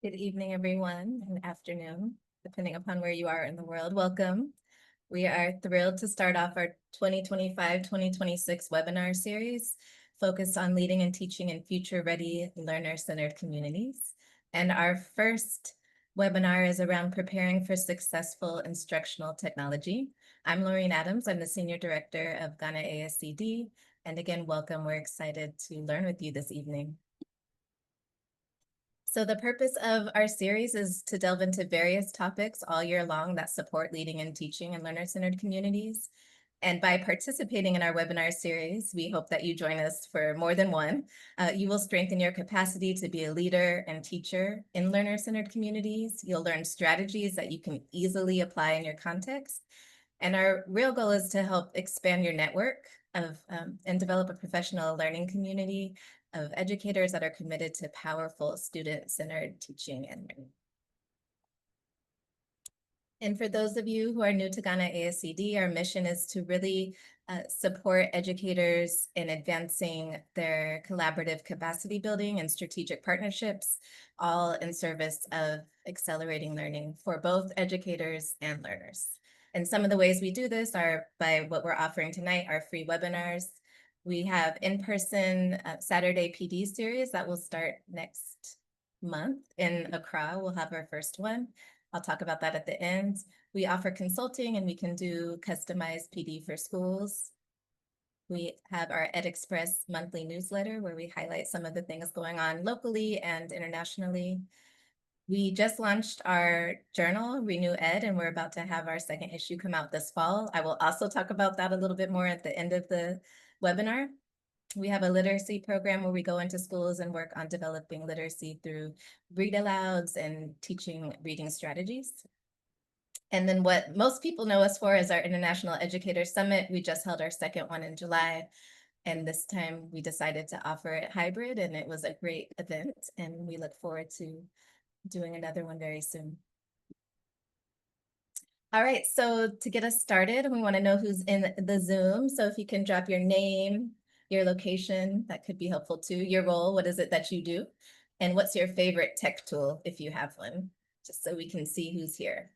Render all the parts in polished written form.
Good evening, everyone, and afternoon, depending upon where you are in the world. Welcome. We are thrilled to start off our 2025-2026 webinar series focused on leading and teaching in future-ready, learner-centered communities. And our first webinar is around preparing for successful instructional technology. I'm Laureen Adams. I'm the Senior Director of Ghana ASCD. And again, welcome. We're excited to learn with you this evening. So the purpose of our series is to delve into various topics all year long that support leading and teaching in learner-centered communities. And by participating in our webinar series, we hope that you join us for more than one. You will strengthen your capacity to be a leader and teacher in learner-centered communities. You'll learn strategies that you can easily apply in your context. And our real goal is to help expand your network of and develop a professional learning community of educators that are committed to powerful student-centered teaching and learning. And for those of you who are new to Ghana ASCD, our mission is to really support educators in advancing their collaborative capacity building and strategic partnerships, all in service of accelerating learning for both educators and learners. And some of the ways we do this are by what we're offering tonight, our free webinars. We have in-person Saturday PD series that will start next month in Accra. We'll have our first one. I'll talk about that at the end. We offer consulting and we can do customized PD for schools. We have our EdExpress monthly newsletter where we highlight some of the things going on locally and internationally. We just launched our journal, Renew Ed, and we're about to have our second issue come out this fall. I will also talk about that a little bit more at the end of the webinar. We have a literacy program where we go into schools and work on developing literacy through read alouds and teaching reading strategies. And then what most people know us for is our International Educator Summit. We just held our second one in July. And this time we decided to offer it hybrid, and it was a great event. And we look forward to doing another one very soon. All right, so to get us started, we want to know who's in the Zoom. So if you can drop your name, your location, that could be helpful too. Your role, what is it that you do? And what's your favorite tech tool, if you have one, just so we can see who's here.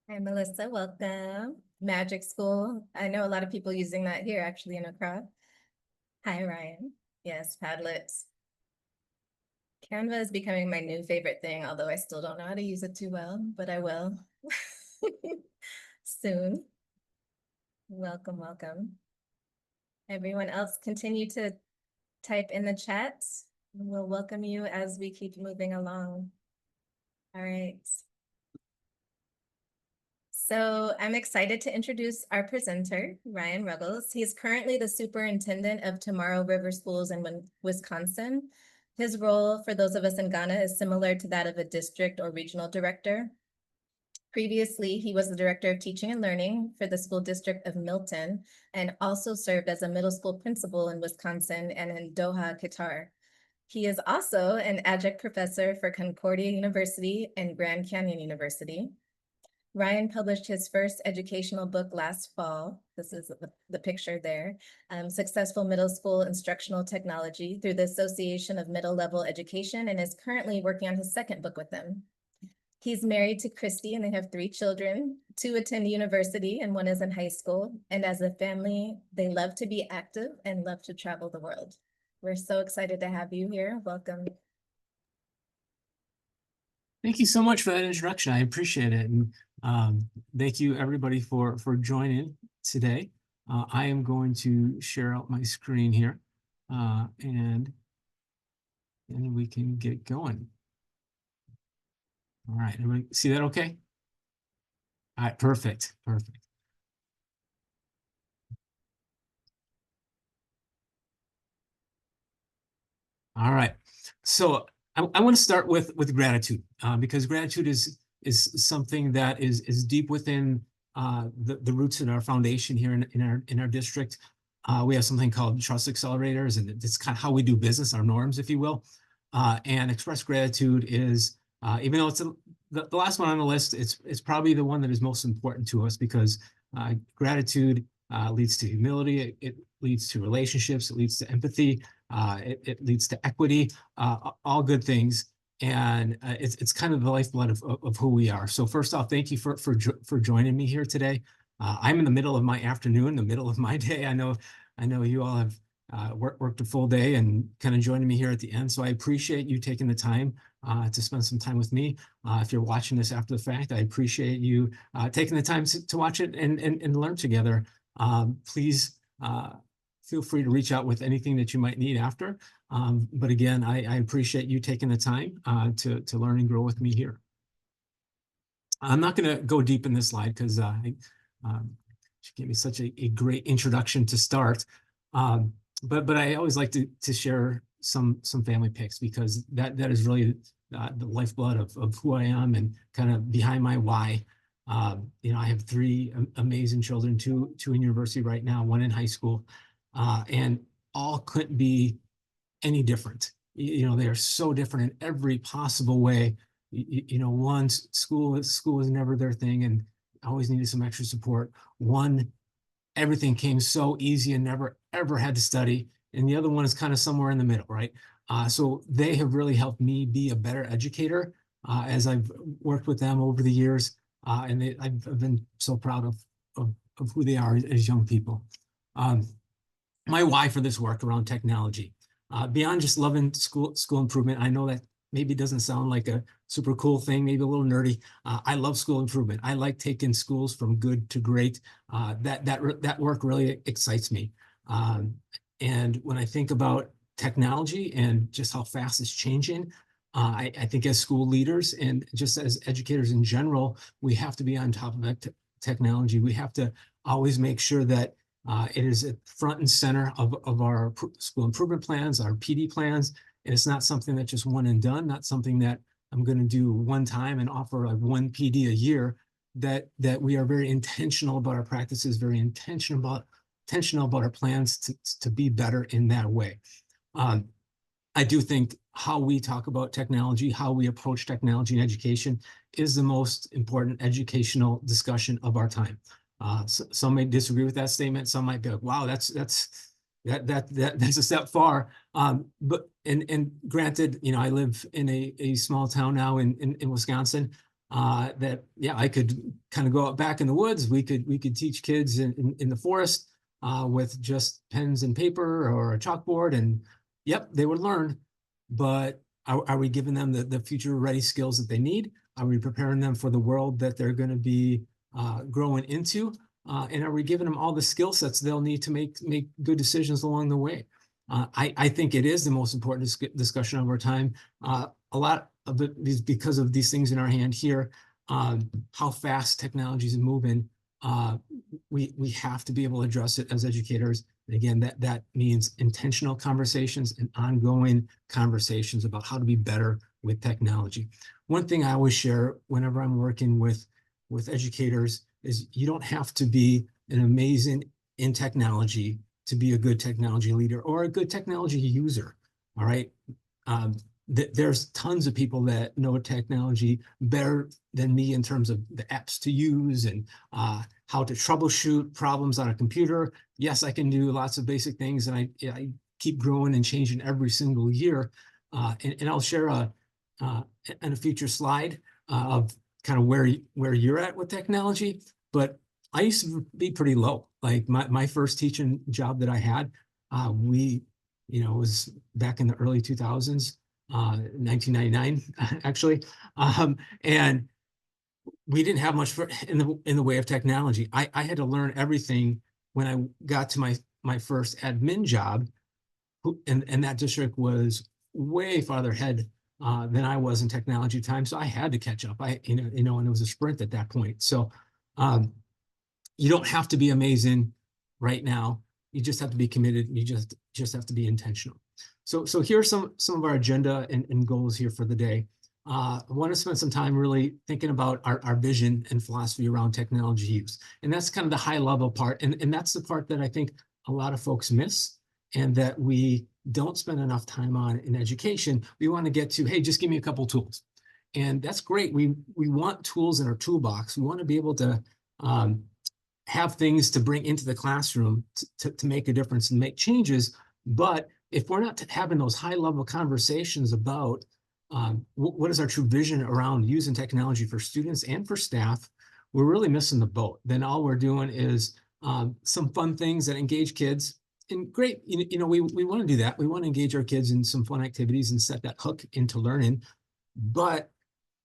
Hi, Melissa, welcome. Magic School. I know a lot of people using that here actually in Accra. Hi, Ryan. Yes, Padlets. Canva is becoming my new favorite thing, although I still don't know how to use it too well, but I will soon. Welcome, welcome. Everyone else continue to type in the chat. We'll welcome you as we keep moving along. All right. So I'm excited to introduce our presenter, Ryan Ruggles. He's currently the superintendent of Tomorrow River Schools in Wisconsin. His role, for those of us in Ghana, is similar to that of a district or regional director. Previously, he was the director of teaching and learning for the school district of Milton and also served as a middle school principal in Wisconsin and in Doha, Qatar. He is also an adjunct professor for Concordia University and Grand Canyon University. Ryan published his first educational book last fall. This is the picture there. Successful Middle School Instructional Technology through the Association of Middle Level Education, and is currently working on his second book with them. He's married to Christy and they have 3 children. 2 attend university and 1 is in high school. And as a family, they love to be active and love to travel the world. We're so excited to have you here. Welcome. Thank you so much for that introduction. I appreciate it. And thank you everybody for joining today. I am going to share out my screen here and we can get going. All right, everybody see that okay? All right, perfect, perfect. All right. So I want to start with gratitude, because gratitude is something that is deep within the roots in our foundation here in our district. We have something called trust accelerators, and it's kind of how we do business, our norms, if you will. And express gratitude is, even though it's the last one on the list, it's probably the one that is most important to us, because gratitude leads to humility, it leads to relationships, it leads to empathy, it leads to equity, all good things. And it's kind of the lifeblood of who we are. So first off, thank you for joining me here today. I'm in the middle of my afternoon, the middle of my day. I know you all have worked a full day and kind of joining me here at the end. So I appreciate you taking the time to spend some time with me. If you're watching this after the fact, I appreciate you taking the time to watch it and learn together. Please feel free to reach out with anything that you might need after. But again, I appreciate you taking the time to learn and grow with me here. I'm not going to go deep in this slide because she gave me such a great introduction to start. But I always like to share some family pics, because that is really the lifeblood of who I am and kind of behind my why. You know, I have three amazing children, two in university right now, one in high school, and all couldn't be any different. You know, they are so different in every possible way. You know, one, school is never their thing and always needed some extra support. One, everything came so easy and never ever had to study. And the other one is kind of somewhere in the middle, right? So they have really helped me be a better educator as I've worked with them over the years. And I've been so proud of who they are as young people. My why for this work around technology, beyond just loving school improvement. I know that maybe doesn't sound like a super cool thing, maybe a little nerdy. I love school improvement. I like taking schools from good to great. That work really excites me. And when I think about technology and just how fast it's changing, I think as school leaders and just as educators in general, we have to be on top of that technology. We have to always make sure that it is at front and center of our school improvement plans, our PD plans. And it's not something that's just one and done, not something that I'm going to do one time and offer like one PD a year. That we are very intentional about our practices, very intentional about our plans to be better in that way. I do think how we talk about technology, how we approach technology in education is the most important educational discussion of our time. Some may disagree with that statement. Some might be like, wow, that's a step far. But granted, you know, I live in a small town now in Wisconsin. That yeah, I could kind of go out back in the woods. We could teach kids in the forest with just pens and paper or a chalkboard, and yep, they would learn. But are we giving them the future ready skills that they need? Are we preparing them for the world that they're going to be growing into? And are we giving them all the skill sets they'll need to make good decisions along the way? I think it is the most important discussion of our time. A lot of it is because of these things in our hand here, how fast technology is moving. We have to be able to address it as educators. And again, that means intentional conversations and ongoing conversations about how to be better with technology. One thing I always share whenever I'm working with educators is you don't have to be an amazing in technology to be a good technology leader or a good technology user. All right. There's tons of people that know technology better than me in terms of the apps to use and how to troubleshoot problems on a computer. Yes, I can do lots of basic things, and I keep growing and changing every single year. And I'll share in a future slide of kind of where you're at with technology. But I used to be pretty low. Like my first teaching job that I had, it was back in the early 2000s. 1999 actually, and we didn't have much in the way of technology. I had to learn everything when I got to my first admin job, and that district was way farther ahead than I was in technology time. So I had to catch up. And it was a sprint at that point. So you don't have to be amazing right now. You just have to be committed. You just have to be intentional. So here's some of our agenda and goals here for the day. I want to spend some time really thinking about our vision and philosophy around technology use. And that's kind of the high level part. And that's the part that I think a lot of folks miss and that we don't spend enough time on in education. We want to get to, hey, just give me a couple tools. And that's great. We want tools in our toolbox. We want to be able to have things to bring into the classroom to make a difference and make changes. But if we're not having those high level conversations about what is our true vision around using technology for students and for staff, we're really missing the boat. Then all we're doing is some fun things that engage kids. And great, we want to do that. We want to engage our kids in some fun activities and set that hook into learning. But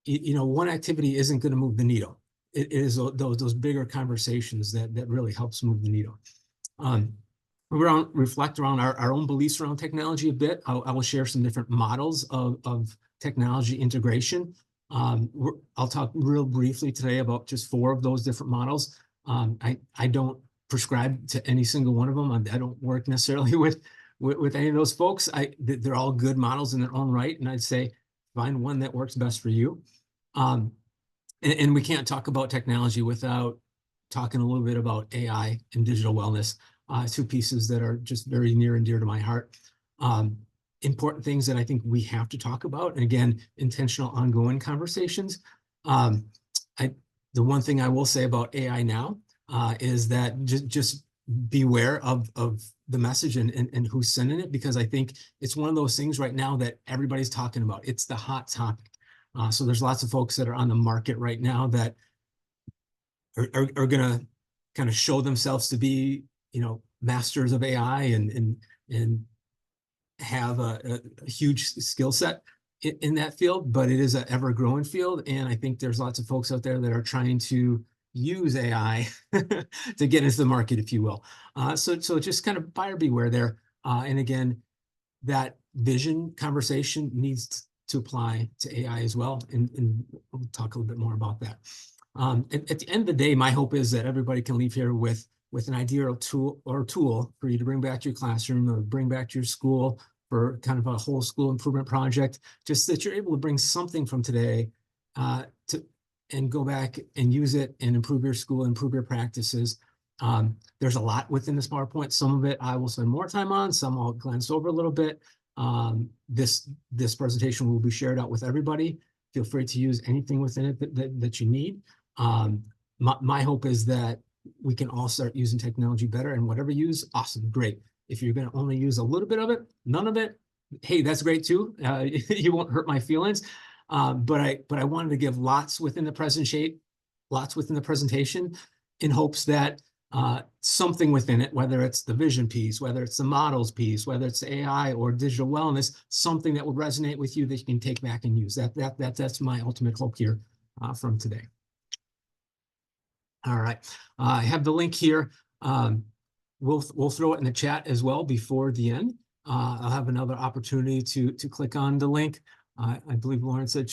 one activity isn't going to move the needle. It is those bigger conversations that really helps move the needle. Reflect around our own beliefs around technology a bit. I will share some different models of technology integration. I'll talk real briefly today about just 4 of those different models. I don't prescribe to any single one of them. I don't work necessarily with any of those folks. They're all good models in their own right, and I'd say find one that works best for you. And we can't talk about technology without talking a little bit about AI and digital wellness, 2 pieces that are just very near and dear to my heart. Important things that I think we have to talk about, and again, intentional ongoing conversations. The one thing I will say about AI now is that just beware of the message and who's sending it, because I think it's one of those things right now that everybody's talking about. It's the hot topic. So there's lots of folks that are on the market right now that are going to kind of show themselves to be, masters of AI and have a huge skill set in that field, but it is an ever-growing field. And I think there's lots of folks out there that are trying to use AI to get into the market, if you will. So just kind of buyer beware there. And again, that vision conversation needs to apply to AI as well. And we'll talk a little bit more about that. At the end of the day, my hope is that everybody can leave here with an idea or tool for you to bring back to your classroom or bring back to your school for kind of a whole school improvement project, just that you're able to bring something from today and go back and use it and improve your school, improve your practices. There's a lot within this PowerPoint. Some of it I will spend more time on, some I'll glance over a little bit. This presentation will be shared out with everybody. Feel free to use anything within it that you need. My hope is that we can all start using technology better, and whatever you use, awesome, great. If you're going to only use a little bit of it, none of it, hey, that's great too. You won't hurt my feelings. But I wanted to give lots within the presentation in hopes that something within it, whether it's the vision piece, whether it's the models piece, whether it's AI or digital wellness, something that will resonate with you that you can take back and use. That's my ultimate hope here from today. All right, I have the link here. We'll throw it in the chat as well before the end. I'll have another opportunity to click on the link. I believe Lauren said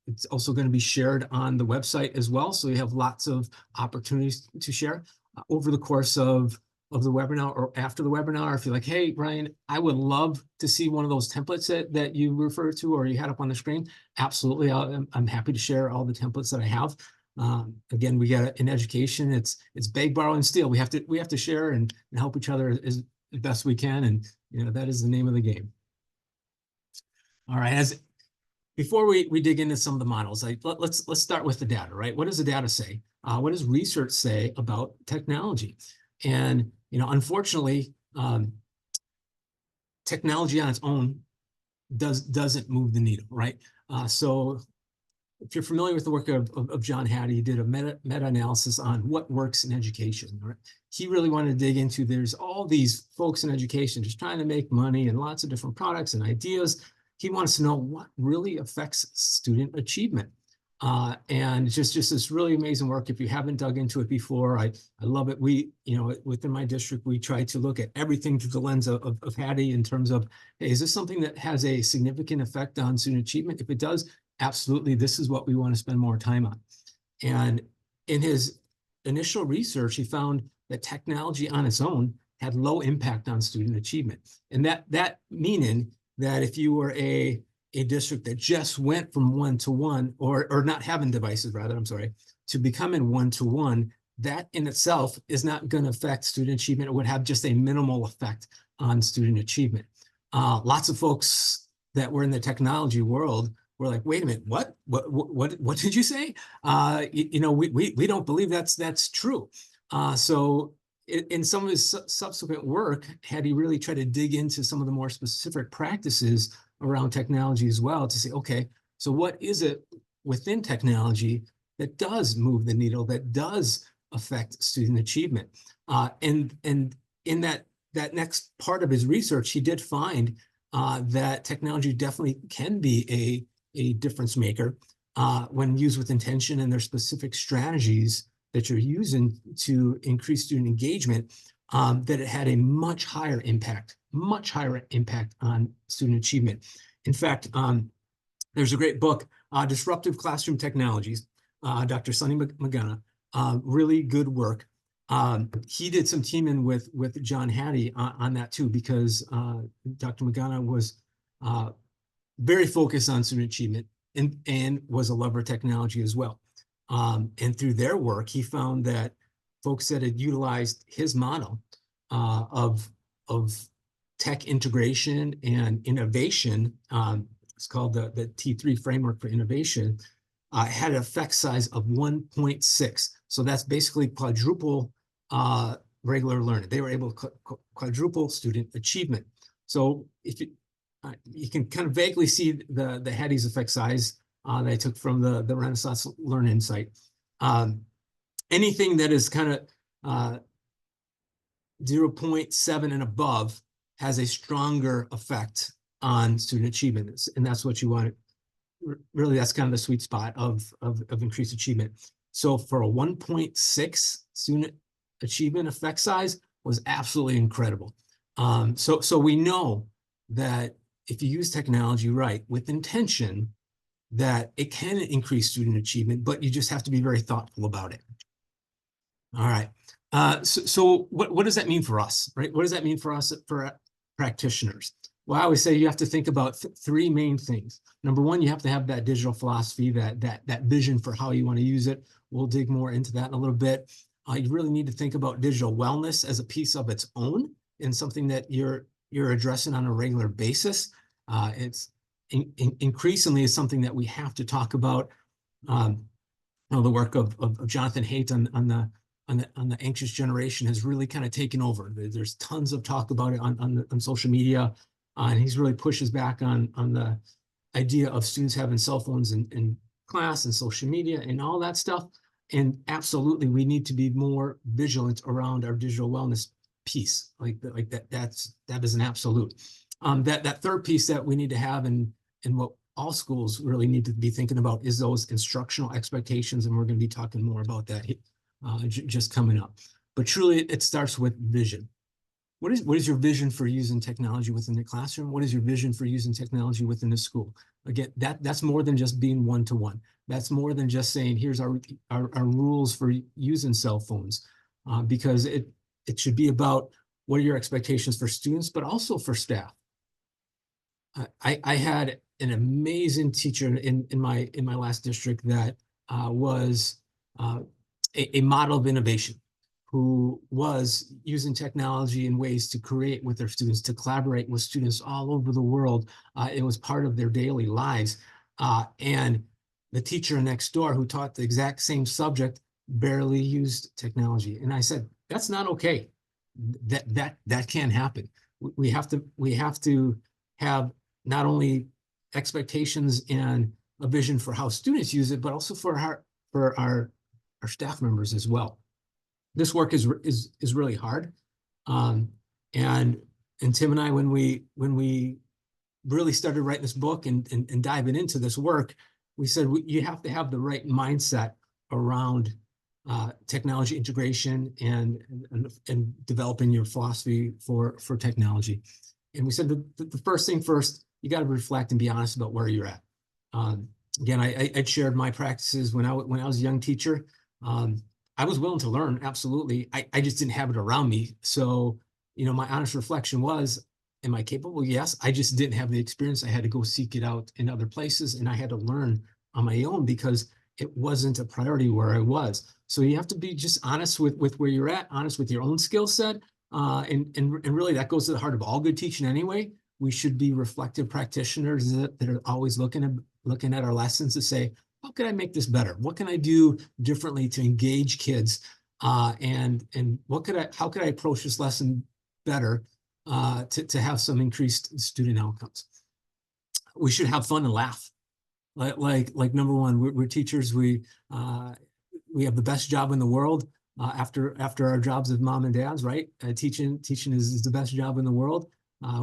it's also going to be shared on the website as well. So you have lots of opportunities to share over the course of the webinar or after the webinar. If you're like, hey, Ryan, I would love to see one of those templates that you referred to or you had up on the screen. Absolutely. I'm happy to share all the templates that I have. Again, we got in education, it's beg, borrow, and steal. We have to share and help each other as best we can. And that is the name of the game. All right, before we dig into some of the models, let's start with the data, right? What does the data say? What does research say about technology? And unfortunately, technology on its own doesn't move the needle, right? So if you're familiar with the work of John Hattie, he did a meta-analysis on what works in education. Right? He really wanted to dig into, there's all these folks in education just trying to make money and lots of different products and ideas. He wants to know what really affects student achievement. And just this really amazing work. If you haven't dug into it before, I love it. Within my district, we try to look at everything through the lens of Hattie in terms of, hey, is this something that has a significant effect on student achievement? If it does, absolutely, this is what we want to spend more time on. And in his initial research, he found that technology on its own had low impact on student achievement. And that meaning that if you were a district that just went from one-to-one, or not having devices, rather, I'm sorry, to becoming one-to-one, that in itself is not going to affect student achievement. It would have just a minimal effect on student achievement. Lots of folks that were in the technology world were like, wait a minute, what did you say? We don't believe that's true. So in some of his subsequent work, had he really tried to dig into some of the more specific practices around technology as well to say, okay, so what is it within technology that does move the needle, that does affect student achievement? And in that next part of his research, he did find that technology definitely can be a difference maker when used with intention, and there's specific strategies that you're using to increase student engagement, that it had a much higher impact on student achievement. In fact, there's a great book, Disruptive Classroom Technologies, Dr. Sunny Magana, really good work. He did some teaming with John Hattie on that too, because Dr. Magana was very focused on student achievement and was a lover of technology as well. And through their work, he found that folks that had utilized his model of tech integration and innovation, it's called the T3 framework for innovation, had an effect size of 1.6. So that's basically quadruple regular learning. They were able to quadruple student achievement. So if you can kind of vaguely see the Hattie's effect size that I took from the Renaissance Learn Insight. Anything that is kind of 0.7 and above has a stronger effect on student achievement, and that's what you want. Really, that's kind of the sweet spot of increased achievement. So for a 1.6 student achievement effect size was absolutely incredible. So we know that if you use technology right with intention, that it can increase student achievement, but you just have to be very thoughtful about it. All right. So what does that mean for us, right? What does that mean for us, for practitioners? Well, I always say you have to think about three main things. Number one, you have to have that digital philosophy, that vision for how you want to use it. We'll dig more into that in a little bit. You really need to think about digital wellness as a piece of its own and something that you're addressing on a regular basis. It's increasingly is something that we have to talk about. The work of Jonathan Haidt on the anxious generation has really kind of taken over. There's tons of talk about it on social media, and he's really pushes back on the idea of students having cell phones in class and social media and all that stuff. And absolutely, we need to be more vigilant around our digital wellness piece. That is an absolute. That third piece that we need to have, and what all schools really need to be thinking about, is those instructional expectations, and we're going to be talking more about that just coming up. But truly, it starts with vision. What is your vision for using technology within the classroom? What is your vision for using technology within the school? Again, that's more than just being one-to-one. That's more than just saying, here's our rules for using cell phones, because it should be about what are your expectations for students, but also for staff. I had an amazing teacher in my last district that was a model of innovation, who was using technology in ways to create with their students, to collaborate with students all over the world. It was part of their daily lives. And the teacher next door, who taught the exact same subject, barely used technology. And I said, that's not okay. That can't happen. We have to have not only expectations and a vision for how students use it, but also for our staff members as well. This work is really hard, and Tim and I, when we really started writing this book and diving into this work, we said you have to have the right mindset around technology integration and developing your philosophy for technology. And we said the first thing first, you got to reflect and be honest about where you're at. Again, I shared my practices when I was a young teacher. I was willing to learn, absolutely. I just didn't have it around me. So, my honest reflection was, Am I capable? Yes. I just didn't have the experience. I had to go seek it out in other places, and I had to learn on my own because it wasn't a priority where I was. So you have to be just honest with where you're at, honest with your own skill set. And really that goes to the heart of all good teaching anyway. We should be reflective practitioners that are always looking at our lessons to say, how can I make this better? What can I do differently to engage kids? And how could I approach this lesson better to have some increased student outcomes? We should have fun and laugh. Like number one, we're teachers. We have the best job in the world after our jobs as mom and dads, right? Teaching is the best job in the world.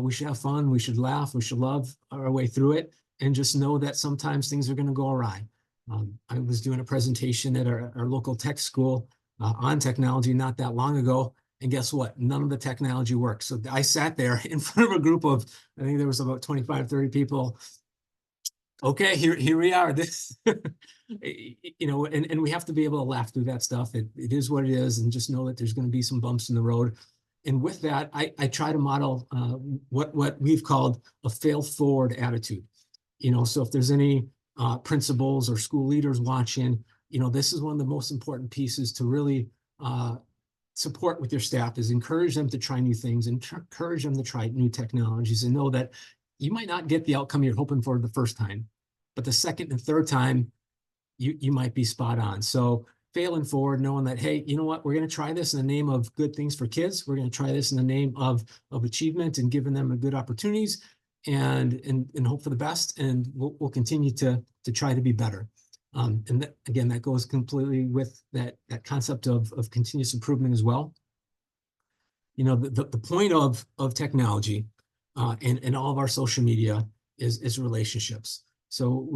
We should have fun. We should laugh. We should love our way through it, and just know that sometimes things are going to go awry. I was doing a presentation at our local tech school on technology not that long ago, and guess what? None of the technology works. So I sat there in front of a group of, I think there was about 25, 30 people. Okay, here we are. This, and we have to be able to laugh through that stuff. It is what it is, and just know that there's going to be some bumps in the road. And with that, I try to model what we've called a fail forward attitude. So if there's any principals or school leaders watching, this is one of the most important pieces to really support with your staff, is encourage them to try new things, and encourage them to try new technologies, and know that you might not get the outcome you're hoping for the first time, but the second and third time, you might be spot on. So failing forward, knowing that, hey, you know what, we're going to try this in the name of good things for kids. We're going to try this in the name of achievement and giving them a good opportunities, and hope for the best. And we'll continue to try to be better. And again, that goes completely with that concept of continuous improvement as well. The point of technology and all of our social media is relationships. So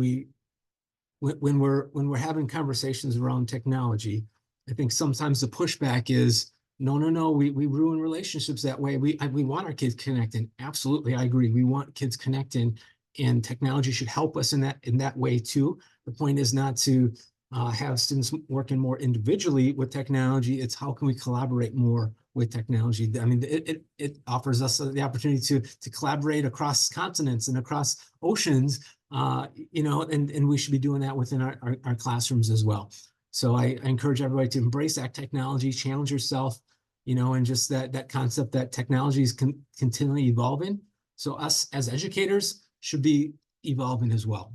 when we're having conversations around technology, I think sometimes the pushback is, no, we ruin relationships that way. We want our kids connecting. Absolutely, I agree. We want kids connecting, and technology should help us in that way too. The point is not to have students working more individually with technology. It's how can we collaborate more with technology. I mean, it offers us the opportunity to collaborate across continents and across oceans, and we should be doing that within our classrooms as well. So I encourage everybody to embrace that technology, challenge yourself, and just that concept that technology is continually evolving. So us as educators should be evolving as well.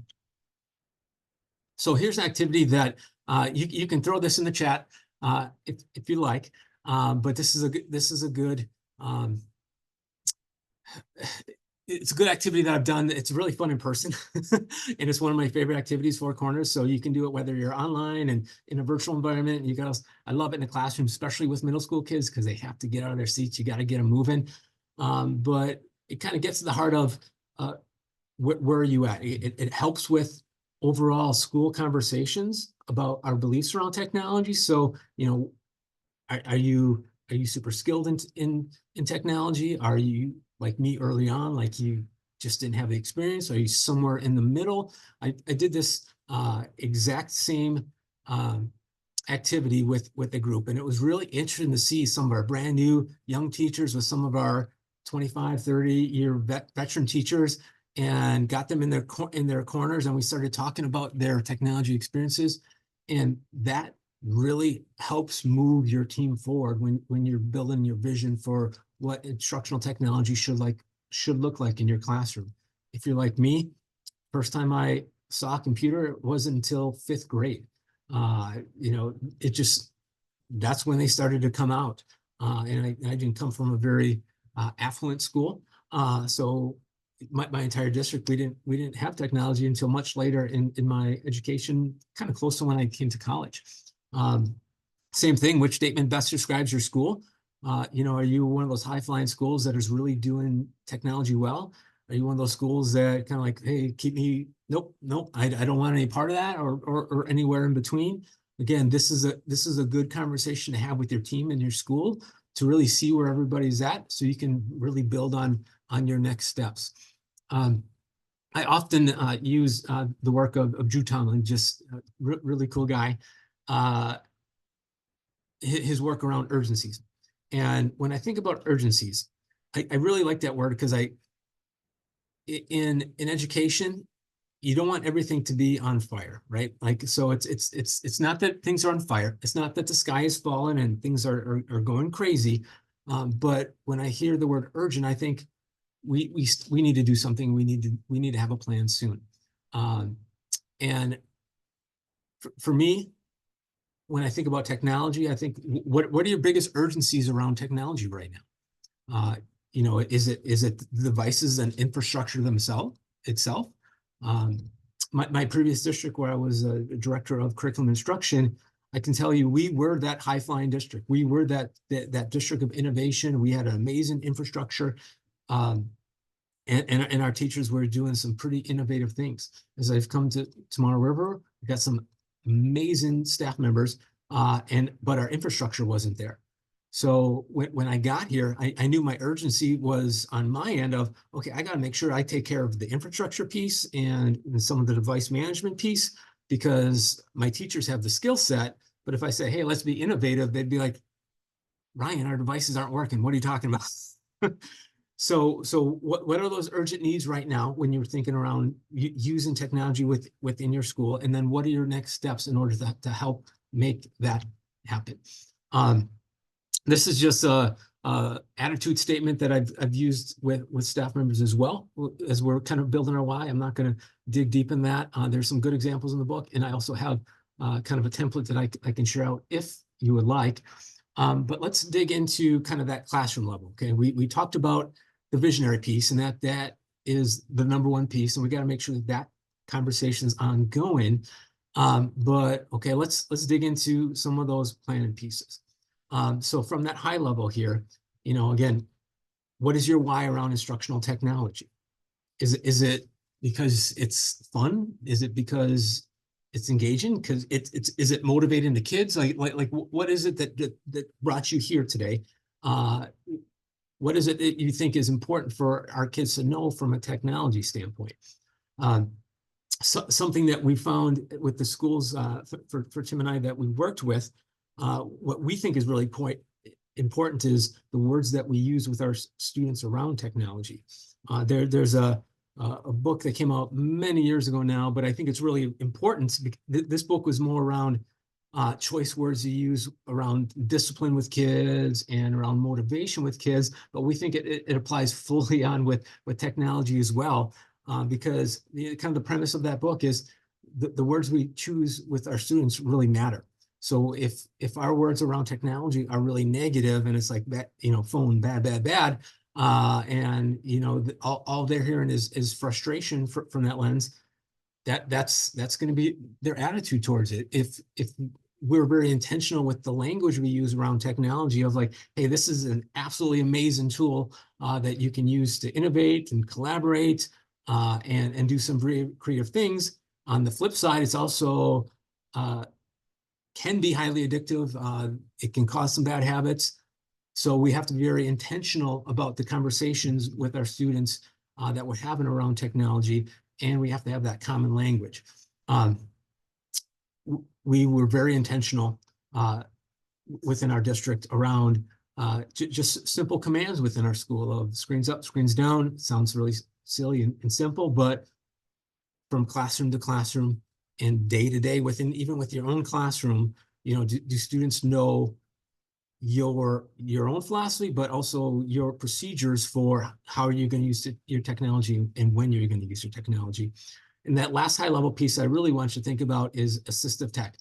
So here's an activity that you can throw this in the chat if you like. But this is a good it's a good activity that I've done. It's really fun in person, and it's one of my favorite activities, Four Corners. So you can do it whether you're online and in a virtual environment. I love it in the classroom, especially with middle school kids, because they have to get out of their seats. You got to get them moving. But it kind of gets to the heart of where are you at? It helps with overall school conversations about our beliefs around technology. So, are you super skilled in technology? Are you like me early on, like you just didn't have the experience? Are you somewhere in the middle? I did this exact same activity with a group, and it was really interesting to see some of our brand new young teachers with some of our 25, 30-year veteran teachers, and got them in their corners, and we started talking about their technology experiences, and that really helps move your team forward when you're building your vision for what instructional technology should look like in your classroom. If you're like me, first time I saw a computer, it wasn't until 5th grade. That's when they started to come out. And I didn't come from a very affluent school. So my entire district, we didn't have technology until much later in my education, kind of close to when I came to college. Same thing, which statement best describes your school? Are you one of those high-flying schools that is really doing technology well? Are you one of those schools that kind of like, hey, keep me, nope, I don't want any part of that, or anywhere in between? Again, this is a good conversation to have with your team and your school to really see where everybody's at, so you can really build on your next steps. I often use the work of Drew Tomlin, just really cool guy. His work around urgencies. And when I think about urgencies, I really like that word because in education, you don't want everything to be on fire, right? Like, so it's not that things are on fire. It's not that the sky is falling and things are going crazy. But when I hear the word urgent, I think we need to do something. We need to have a plan soon. And for me, when I think about technology, I think what are your biggest urgencies around technology right now? You know, is it the devices and infrastructure itself? My previous district, where I was a director of curriculum instruction, I can tell you we were that high flying district. We were that district of innovation. We had an amazing infrastructure. And our teachers were doing some pretty innovative things. As I've come to Tomorrow River, we've got some amazing staff members, but our infrastructure wasn't there. So when I got here, I knew my urgency was on my end of, okay, I got to make sure I take care of the infrastructure piece and some of the device management piece, because my teachers have the skill set. But if I say, hey, let's be innovative, they'd be like, Ryan, our devices aren't working. What are you talking about? So what are those urgent needs right now when you're thinking around using technology within your school? And then what are your next steps in order to help make that happen? This is just a attitude statement that I've used with staff members as well, as we're kind of building our why. I'm not going to dig deep in that. There's some good examples in the book, and I also have kind of a template that I can share out if you would like. But let's dig into kind of that classroom level. Okay, we talked about the visionary piece, and that is the number one piece, and we got to make sure that conversation is ongoing. But okay, let's dig into some of those planning pieces. So from that high level here, you know, again, what is your why around instructional technology? Is it because it's fun? Is it because it's engaging? Because is it motivating the kids? Like what is it that brought you here today? What is it that you think is important for our kids to know from a technology standpoint? Something that we found with the schools for Tim and I that we worked with, what we think is really important is the words that we use with our students around technology. There's a book that came out many years ago now, but I think it's really important. This book was more around choice words you use around discipline with kids and around motivation with kids, but we think it applies fully on with technology as well, because kind of the premise of that book is the words we choose with our students really matter. So if our words around technology are really negative and it's like, you know, phone, bad, and you know, all they're hearing is frustration from that lens, that's going to be their attitude towards it. If we're very intentional with the language we use around technology of like, hey, this is an absolutely amazing tool that you can use to innovate and collaborate and do some very creative things. On the flip side, it's also can be highly addictive. It can cause some bad habits. So we have to be very intentional about the conversations with our students that we're having around technology, and we have to have that common language. We were very intentional within our district around just simple commands within our school of screens up, screens down. Sounds really silly and simple, but from classroom to classroom and day to day even with your own classroom, you know, do students know your own philosophy, but also your procedures for how you're going to use your technology and when you're going to use your technology. And that last high level piece I really want you to think about is assistive tech.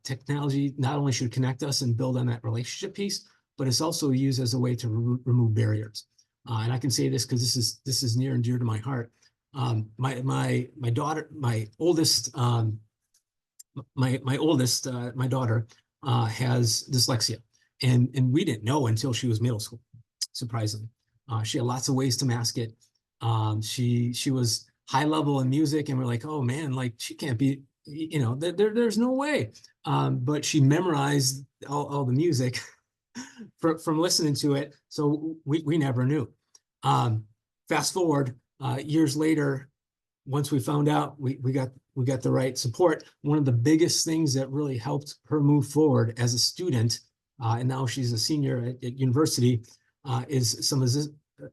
Technology not only should connect us and build on that relationship piece, but it's also used as a way to remove barriers. And I can say this because this is near and dear to my heart. My daughter, my daughter has dyslexia, and we didn't know until she was middle school. Surprisingly, she had lots of ways to mask it. She was high level in music, and we're like, oh man, like she can't be, you know, there's no way. But she memorized all the music from listening to it, so we never knew. Fast forward years later, once we found out we got the right support, one of the biggest things that really helped her move forward as a student, and now she's a senior at university, is some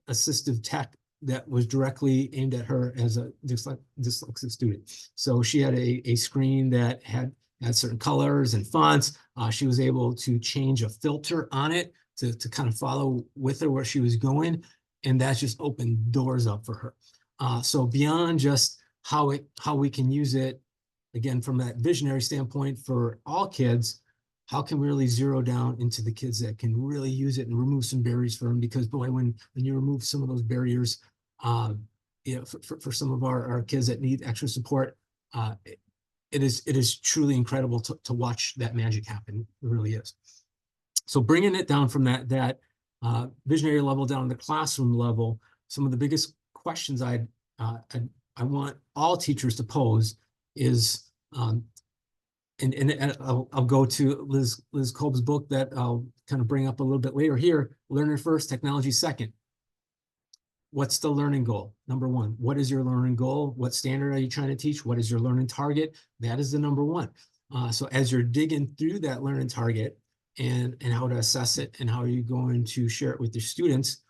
assistive tech that was directly aimed at her as a dyslexic student. So she had a screen that had certain colors and fonts. She was able to change a filter on it to kind of follow with her where she was going. And that just opened doors up for her. So beyond just how we can use it, again, from that visionary standpoint for all kids, how can we really zero down into the kids that can really use it and remove some barriers for them? Because boy, when you remove some of those barriers, for some of our kids that need extra support, it is truly incredible to watch that magic happen. It really is. So bringing it down from that visionary level down to the classroom level, some of the biggest questions I want all teachers to pose is, and I'll go to Liz Kolb's book that I'll kind of bring up a little bit later here, Learner First, Technology Second. What's the learning goal? Number one, what is your learning goal? What standard are you trying to teach? What is your learning target? That is the number one. So as you're digging through that learning target and how to assess it and how are you going to share it with your students,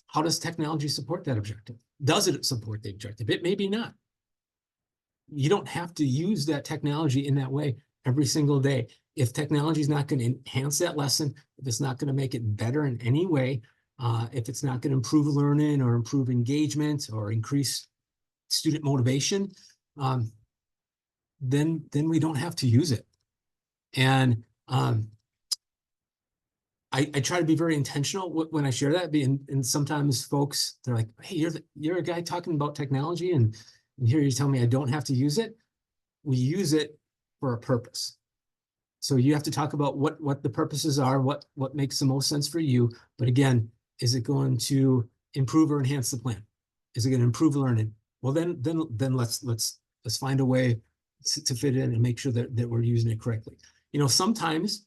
how does technology support that objective? Does it support the objective? It may be not. You don't have to use that technology in that way every single day. If technology is not going to enhance that lesson, if it's not going to make it better in any way, if it's not going to improve learning or improve engagement or increase student motivation, then we don't have to use it. And I try to be very intentional when I share that. And sometimes folks, they're like, "Hey, you're a guy talking about technology, and here you tell me I don't have to use it." We use it for a purpose. So you have to talk about what the purposes are, what makes the most sense for you. But again, is it going to improve or enhance the plan? Is it going to improve learning? Well, then let's find a way to fit in and make sure that we're using it correctly. Sometimes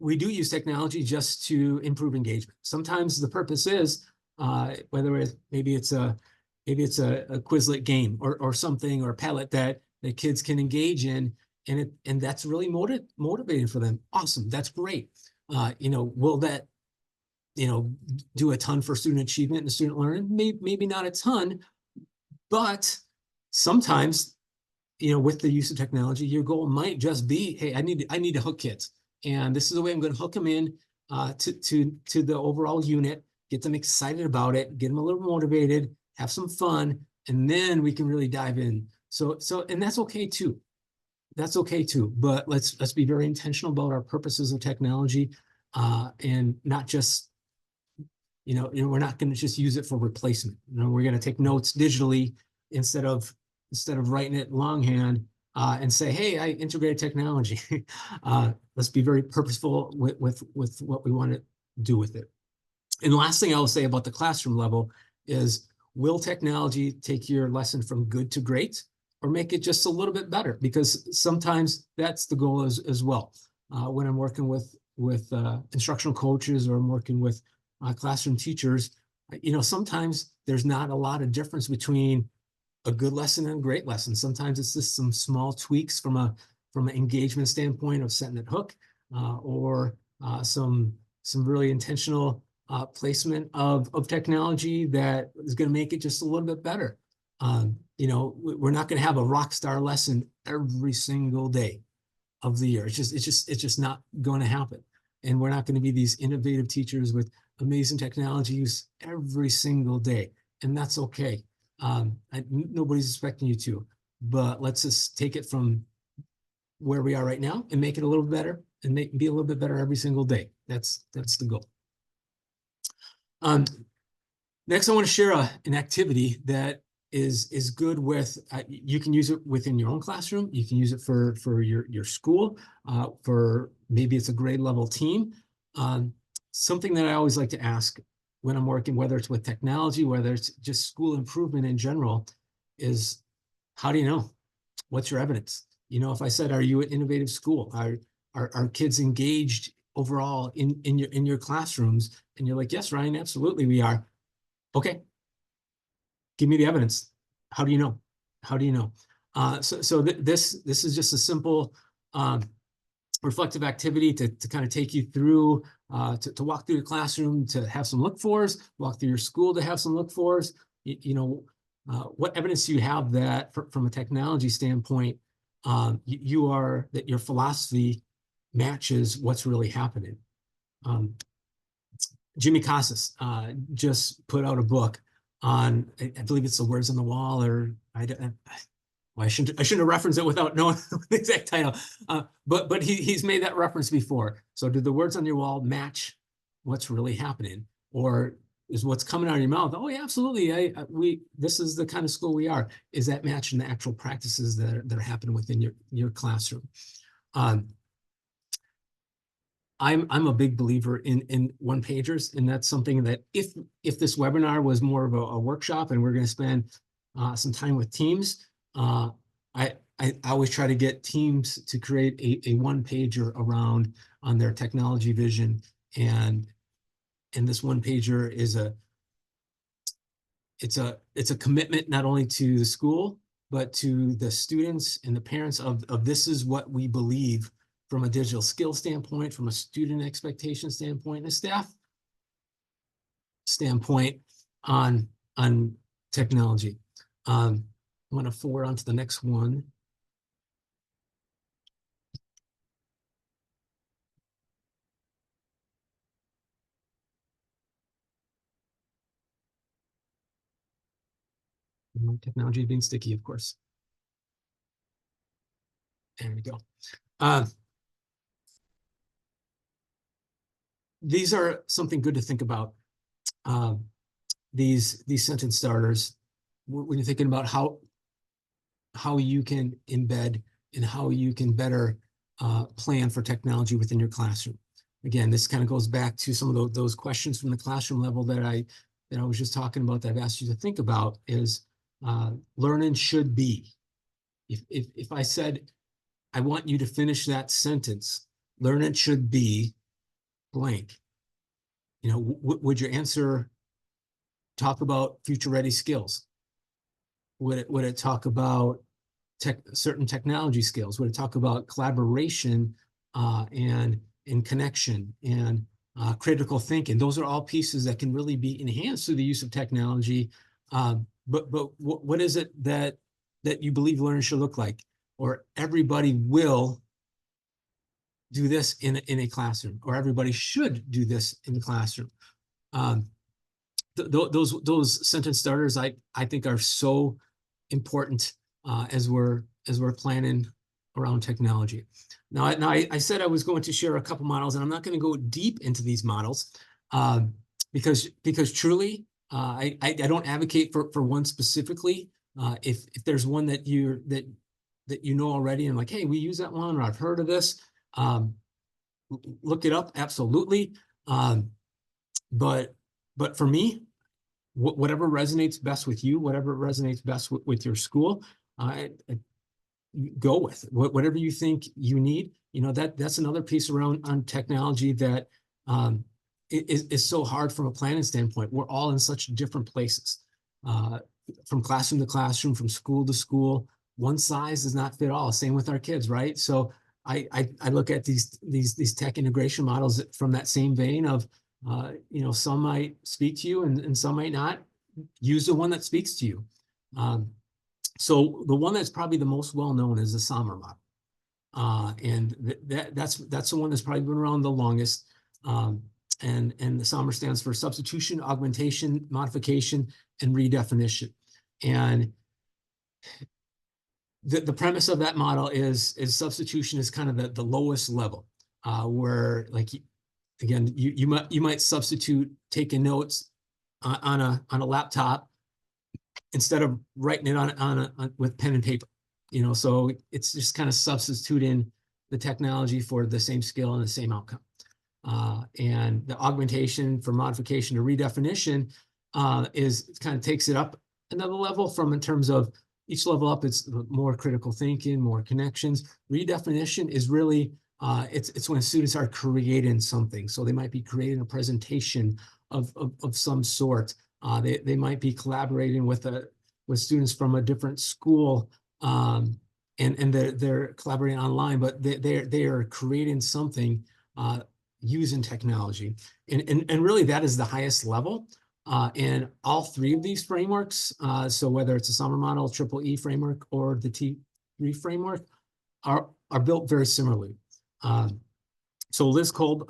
we do use technology just to improve engagement. Sometimes the purpose is whether maybe it's a Quizlet game or something, or a Padlet that the kids can engage in, and that's really motivating for them. Awesome, that's great. Will that do a ton for student achievement and student learning? Maybe not a ton, but sometimes with the use of technology, your goal might just be, hey, I need to hook kids, and this is the way I'm going to hook them in to the overall unit, get them excited about it, get them a little motivated, have some fun, and then we can really dive in. So and that's okay too. That's okay too. But let's be very intentional about our purposes of technology, and not just we're not going to just use it for replacement. We're going to take notes digitally instead of writing it longhand and say, hey, I integrated technology. Let's be very purposeful with what we want to do with it. And the last thing I will say about the classroom level is, will technology take your lesson from good to great, or make it just a little bit better? Because sometimes that's the goal as well. When I'm working with instructional coaches, or I'm working with classroom teachers, sometimes there's not a lot of difference between a good lesson and a great lesson. Sometimes it's just some small tweaks from an engagement standpoint of setting that hook, or some really intentional placement of technology that is going to make it just a little bit better. We're not going to have a rock star lesson every single day of the year. It's just not going to happen. And we're not going to be these innovative teachers with amazing technology use every single day. And that's okay. Nobody's expecting you to, but let's just take it from where we are right now and make it a little better, and be a little bit better every single day. That's the goal. Next, I want to share an activity that is good with, you can use it within your own classroom. You can use it for your school, for maybe it's a grade level team. Something that I always like to ask when I'm working, whether it's with technology, whether it's just school improvement in general, is, how do you know? What's your evidence? If I said, are you an innovative school? Are kids engaged overall in your classrooms? And you're like, yes, Ryan, absolutely we are. Okay, give me the evidence. How do you know? How do you know? This is just a simple reflective activity to kind of take you through to walk through your classroom to have some look-fors, walk through your school to have some look-fors. What evidence do you have that from a technology standpoint, that your philosophy matches what's really happening? Jimmy Casas just put out a book on, I believe it's The Words on the Wall, or I shouldn't have referenced it without knowing the exact title. But he's made that reference before. So do the words on your wall match what's really happening, or is what's coming out of your mouth? Oh yeah, absolutely. This is the kind of school we are. Is that matching the actual practices that are happening within your classroom? I'm a big believer in one pagers, and that's something that if this webinar was more of a workshop and we're going to spend some time with teams, I always try to get teams to create a one pager around on their technology vision, and this one pager is it's a commitment not only to the school but to the students and the parents of this is what we believe from a digital skill standpoint, from a student expectation standpoint, and a staff standpoint on technology. I want to forward on to the next one. Technology being sticky, of course. There we go. These are something good to think about. These sentence starters, when you're thinking about how you can embed and how you can better plan for technology within your classroom. Again, this kind of goes back to some of those questions from the classroom level that I was just talking about, that I've asked you to think about, is learning should be. If I said, I want you to finish that sentence, learning should be blank. Would your answer talk about future ready skills? Would it talk about certain technology skills? Would it talk about collaboration and connection and critical thinking? Those are all pieces that can really be enhanced through the use of technology. But what is it that you believe learning should look like? Or everybody will do this in a classroom, or everybody should do this in the classroom. Those sentence starters, I think, are so important as we're planning around technology. Now I said I was going to share a couple models, and I'm not going to go deep into these models because truly I don't advocate for one specifically. If there's one that you know already and like, hey, we use that one, or I've heard of this, look it up, absolutely. But for me, whatever resonates best with you, whatever resonates best with your school, go with it. Whatever you think you need. That's another piece around on technology that is so hard from a planning standpoint. We're all in such different places, from classroom to classroom, from school to school. One size does not fit all. Same with our kids, right? So I look at these tech integration models from that same vein of, some might speak to you and some might not. Use the one that speaks to you. So the one that's probably the most well-known is the SOMR model. And that's the one that's probably been around the longest. And the SOMR stands for substitution, augmentation, modification, and redefinition. And the premise of that model is substitution is kind of the lowest level, where, like, again, you might substitute taking notes on a laptop instead of writing it on with pen and paper. So it's just kind of substituting the technology for the same skill and the same outcome. And the augmentation for modification to redefinition is kind of takes it up another level from, in terms of each level up, it's more critical thinking, more connections. Redefinition is really, it's when students are creating something. So they might be creating a presentation of some sort. They might be collaborating with students from a different school, and they're collaborating online, but they are creating something using technology. And really that is the highest level. And all three of these frameworks, so whether it's a summer model, triple E framework, or the T3 framework, are built very similarly. So Liz Kolb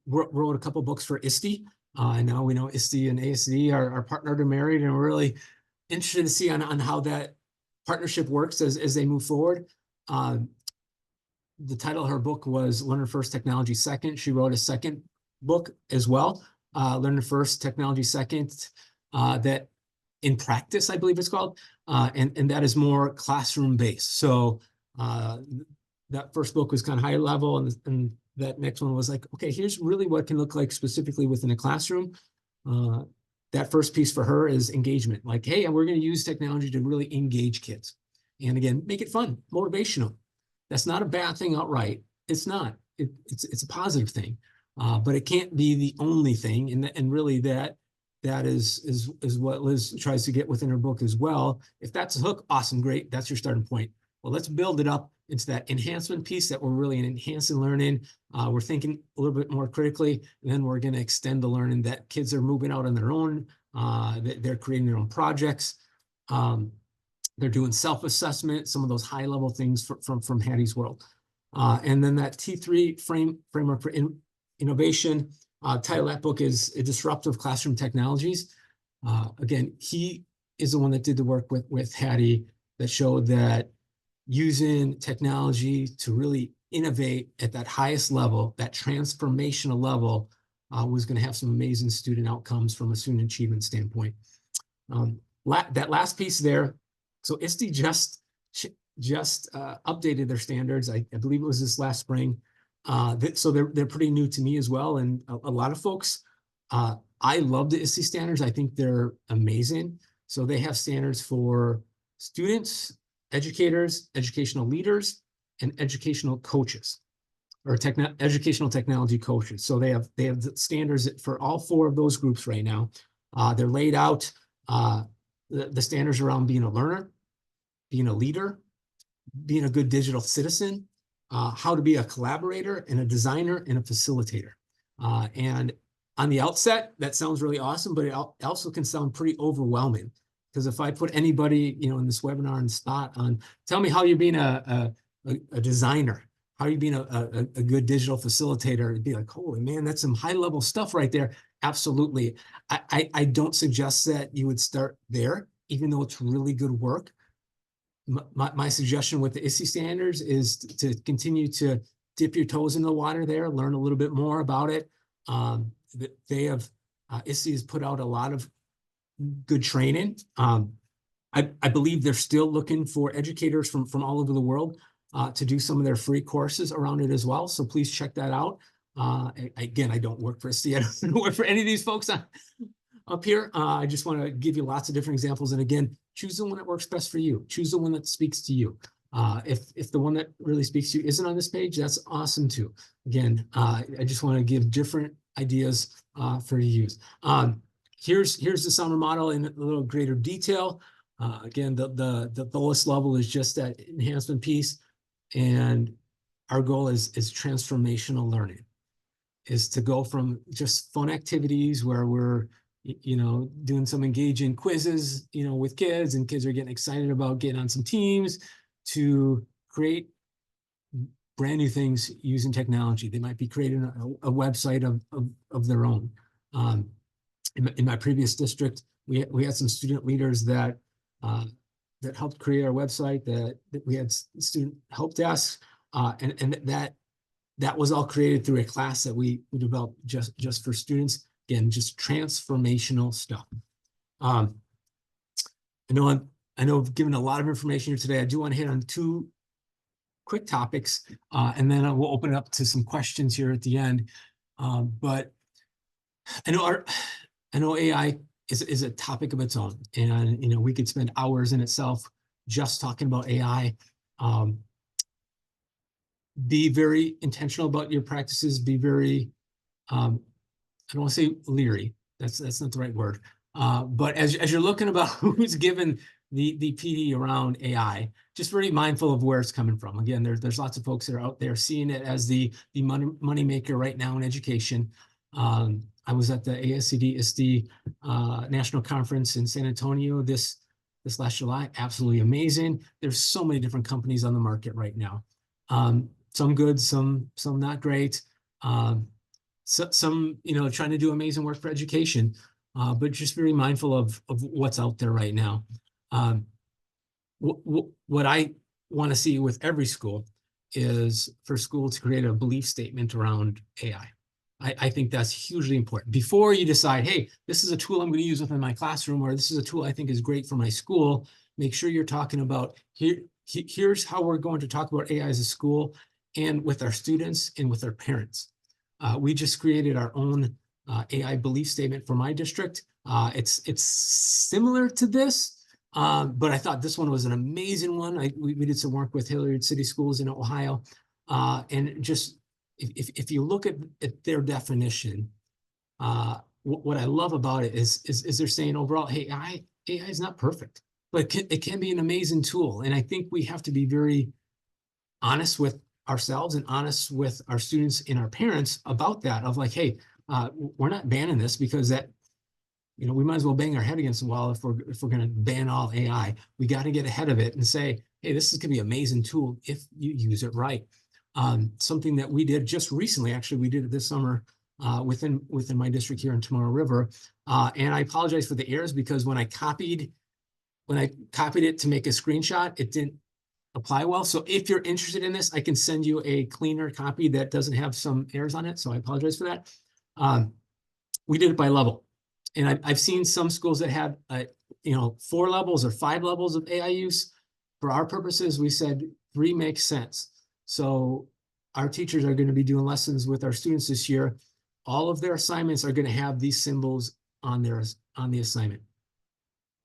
wrote a couple books for ISTE. And now we know ISTE and ASCD are partnered and married, and we're really interested to see on how that partnership works as they move forward. The title of her book was Learner First, Technology Second. She wrote a second book as well, Learner First, Technology Second, that in practice, I believe it's called, and that is more classroom based. So that first book was kind of high level, and that next one was like, okay, here's really what it can look like specifically within a classroom. That first piece for her is engagement. Like, hey, we're going to use technology to really engage kids. And again, make it fun, motivational. That's not a bad thing outright. It's not. It's a positive thing, but it can't be the only thing. And really that is what Liz tries to get within her book as well. If that's a hook, awesome, great. That's your starting point. Well, let's build it up. It's that enhancement piece that we're really enhancing learning. We're thinking a little bit more critically, and then we're going to extend the learning that kids are moving out on their own. They're creating their own projects. They're doing self-assessment, some of those high-level things from Hattie's world. And then that T3 framework for innovation, title of that book is Disruptive Classroom Technologies. Again, he is the one that did the work with Hattie that showed that using technology to really innovate at that highest level, that transformational level, was going to have some amazing student outcomes from a student achievement standpoint. That last piece there, so ISTE just updated their standards. I believe it was this last spring. So they're pretty new to me as well. And a lot of folks, I love the ISTE standards. I think they're amazing. So they have standards for students, educators, educational leaders, and educational coaches, or educational technology coaches. So they have the standards for all four of those groups right now. They're laid out. The standards around being a learner, being a leader, being a good digital citizen, how to be a collaborator and a designer and a facilitator. And on the outset, that sounds really awesome, but it also can sound pretty overwhelming. Because if I put anybody, in this webinar on spot on, tell me how you're being a designer, how are you being a good digital facilitator, it'd be like, holy man, that's some high level stuff right there. Absolutely. I don't suggest that you would start there, even though it's really good work. My suggestion with the ISTE standards is to continue to dip your toes in the water there, learn a little bit more about it. They have, ISTE has put out a lot of good training. I believe they're still looking for educators from all over the world to do some of their free courses around it as well. So please check that out. Again, I don't work for ISTE. I don't work for any of these folks up here. I just want to give you lots of different examples. And again, choose the one that works best for you. Choose the one that speaks to you. If the one that really speaks to you isn't on this page, that's awesome too. Again, I just want to give different ideas for you to use. Here's the summer model in a little greater detail. Again, the lowest level is just that enhancement piece. And our goal is transformational learning, is to go from just fun activities where we're, doing some engaging quizzes, with kids, and kids are getting excited about getting on some teams, to create brand new things using technology. They might be creating a website of their own. In my previous district, we had some student leaders that helped create our website, that we had student help desks, and that was all created through a class that we developed just for students. Again, just transformational stuff. I know I've given a lot of information here today. I do want to hit on two quick topics, and then we'll open it up to some questions here at the end. But I know AI is a topic of its own, and we could spend hours in itself just talking about AI. Be very intentional about your practices. Be very I don't want to say leery. That's not the right word. But as you're looking about who's given the PD around AI, just very mindful of where it's coming from. Again, there's lots of folks that are out there seeing it as the money maker right now in education. I was at the ASCD ISD National Conference in San Antonio this last July. Absolutely amazing. There's so many different companies on the market right now. Some good, some not great. Some trying to do amazing work for education. But just very mindful of what's out there right now. What I want to see with every school is for school to create a belief statement around AI. I think that's hugely important. Before you decide, hey, this is a tool I'm going to use within my classroom, or this is a tool I think is great for my school, make sure you're talking about here's how we're going to talk about AI as a school and with our students and with our parents. We just created our own AI belief statement for my district. It's similar to this, but I thought this one was an amazing one. We did some work with Hilliard City Schools in Ohio, and just if you look at their definition, what I love about it is they're saying overall, hey, AI is not perfect, but it can be an amazing tool. And I think we have to be very honest with ourselves and honest with our students and our parents about that, of like, hey, we're not banning this because that, we might as well bang our head against the wall if we're going to ban all AI. We got to get ahead of it and say, hey, this is going to be an amazing tool if you use it right. Something that we did just recently, actually, we did it this summer within my district here in Tomorrow River. And I apologize for the errors because when I copied it to make a screenshot, it didn't apply well. So if you're interested in this, I can send you a cleaner copy that doesn't have some errors on it. So I apologize for that. We did it by level. And I've seen some schools that had 4 levels or 5 levels of AI use. For our purposes, we said 3 makes sense. So our teachers are going to be doing lessons with our students this year. All of their assignments are going to have these symbols on the assignment.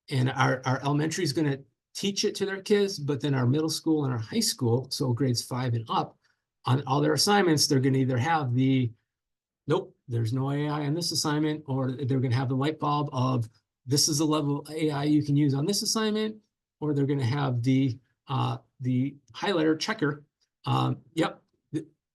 And our elementary is going to teach it to their kids, but then our middle school and our high school, so grades 5 and up, on all their assignments, they're going to either have nope, there's no AI on this assignment, or they're going to have the light bulb of this is the level of AI you can use on this assignment, or they're going to have the highlighter checker. Yep,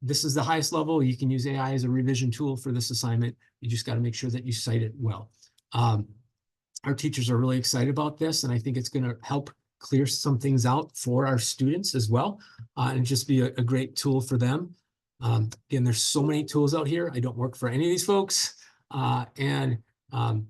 this is the highest level. You can use AI as a revision tool for this assignment. You just got to make sure that you cite it well. Our teachers are really excited about this, and I think it's going to help clear some things out for our students as well, and just be a great tool for them. Again, there's so many tools out here. I don't work for any of these folks, and the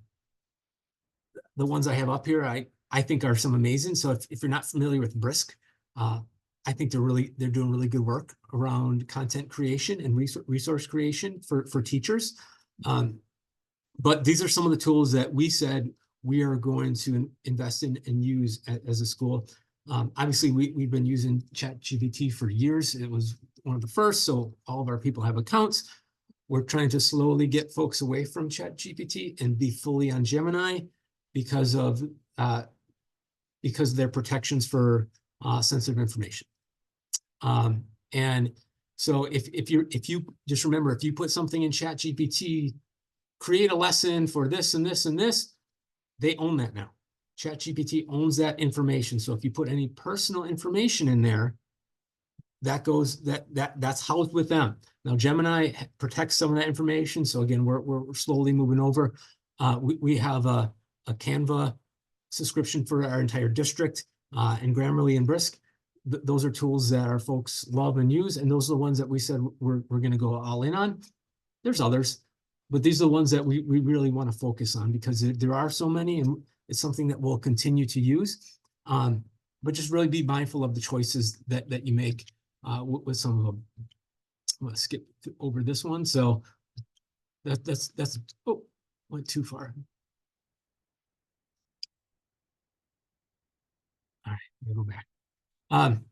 ones I have up here, I think are some amazing. So if you're not familiar with Brisk, I think they're doing really good work around content creation and resource creation for teachers. But these are some of the tools that we said we are going to invest in and use as a school. Obviously, we've been using ChatGPT for years. It was one of the first, so all of our people have accounts. We're trying to slowly get folks away from ChatGPT and be fully on Gemini because of their protections for sensitive information. And so if you just remember, if you put something in ChatGPT, create a lesson for this and this and this, they own that now. ChatGPT owns that information. So if you put any personal information in there, that's housed with them. Now Gemini protects some of that information. So again, we're slowly moving over. We have a Canva subscription for our entire district, and Grammarly and Brisk. Those are tools that our folks love and use, and those are the ones that we said we're going to go all in on. There's others, but these are the ones that we really want to focus on because there are so many, and it's something that we'll continue to use. But just really be mindful of the choices that you make with some of them. I'm going to skip over this one. So that's oh, went too far. All right, we'll go back. And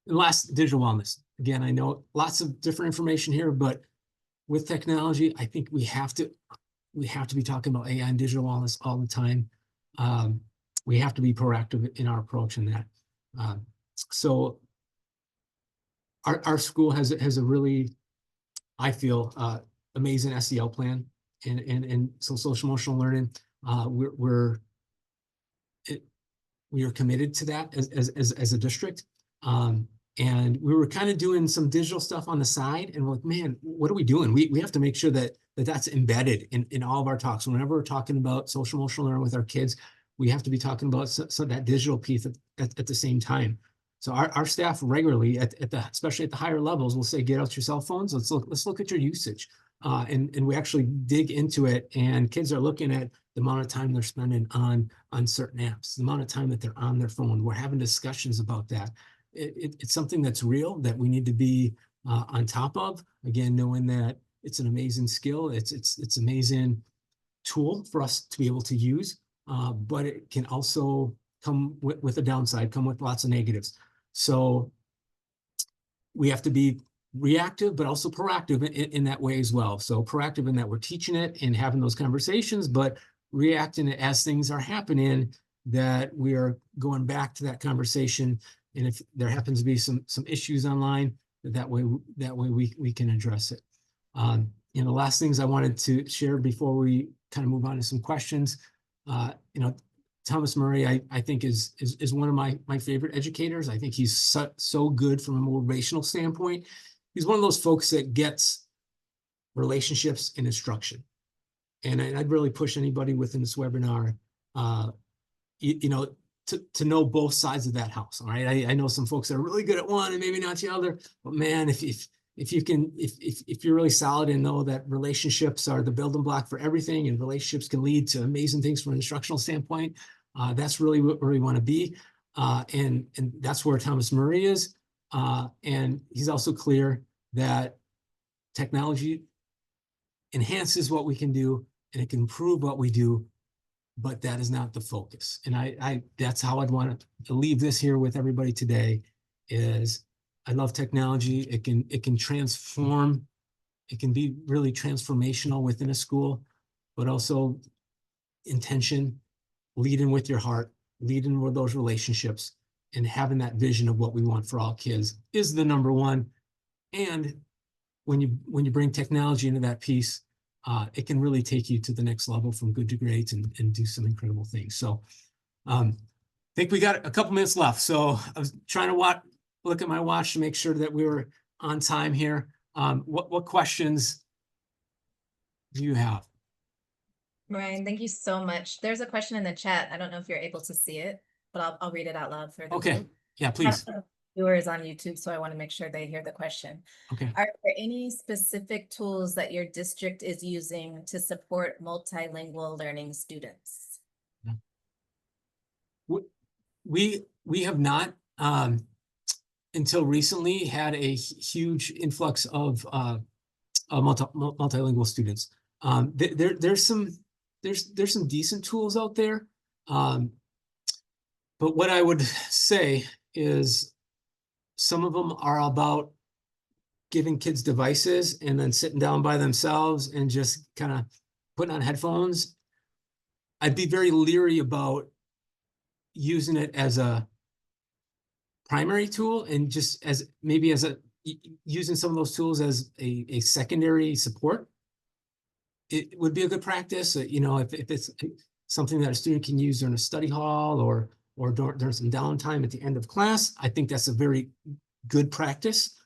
last, digital wellness. Again, I know lots of different information here, but with technology, I think we have to be talking about AI and digital wellness all the time. We have to be proactive in our approach in that. So our school has a really, I feel, amazing SEL plan and so social emotional learning. we're we are committed to that as a district. And we were kind of doing some digital stuff on the side, and we're like, man, what are we doing? We have to make sure that that's embedded in all of our talks. Whenever we're talking about social emotional learning with our kids, we have to be talking about so that digital piece at the same time. So our staff regularly especially at the higher levels will say, get out your cell phones. Let's look at your usage. And we actually dig into it, and kids are looking at the amount of time they're spending on certain apps, the amount of time that they're on their phone. We're having discussions about that. It's something that's real that we need to be on top of. Again, knowing that it's an amazing skill, it's amazing tool for us to be able to use, but it can also come with a downside, come with lots of negatives. So we have to be reactive, but also proactive in that way as well. So proactive in that we're teaching it and having those conversations, but reacting as things are happening, that we are going back to that conversation. And if there happens to be some issues online, that way we can address it. The last things I wanted to share before we kind of move on to some questions, Thomas Murray, I think is one of my favorite educators. I think he's so good from a motivational standpoint. He's one of those folks that gets relationships in instruction. And I'd really push anybody within this webinar, to know both sides of that house. All right. I know some folks that are really good at one and maybe not the other, but man, if you're really solid and know that relationships are the building block for everything, and relationships can lead to amazing things from an instructional standpoint, that's really where we want to be. And that's where Thomas Murray is. And he's also clear that technology enhances what we can do and it can improve what we do, but that is not the focus. And that's how I'd want to leave this here with everybody today is I love technology. It can transform. It can be really transformational within a school, but also intention, leading with your heart, leading with those relationships, and having that vision of what we want for all kids is the number one. And when you bring technology into that piece, it can really take you to the next level from good to great and do some incredible things. So I think we got a couple minutes left. So I was trying to look at my watch to make sure that we were on time here. What questions do you have? Ryan, thank you so much. There's a question in the chat. I don't know if you're able to see it, but I'll read it out loud for the Okay. group. Yeah, please. Viewers on YouTube, so I want to make sure they hear the question. Okay. Are there any specific tools that your district is using to support multilingual learning students? We have not until recently had a huge influx of multilingual students. There's some decent tools out there, but what I would say is some of them are about giving kids devices and then sitting down by themselves and just kind of putting on headphones. I'd be very leery about using it as a primary tool and just using some of those tools as a secondary support. It would be a good practice, if it's something that a student can use during a study hall or during some downtime at the end of class. I think that's a very good practice,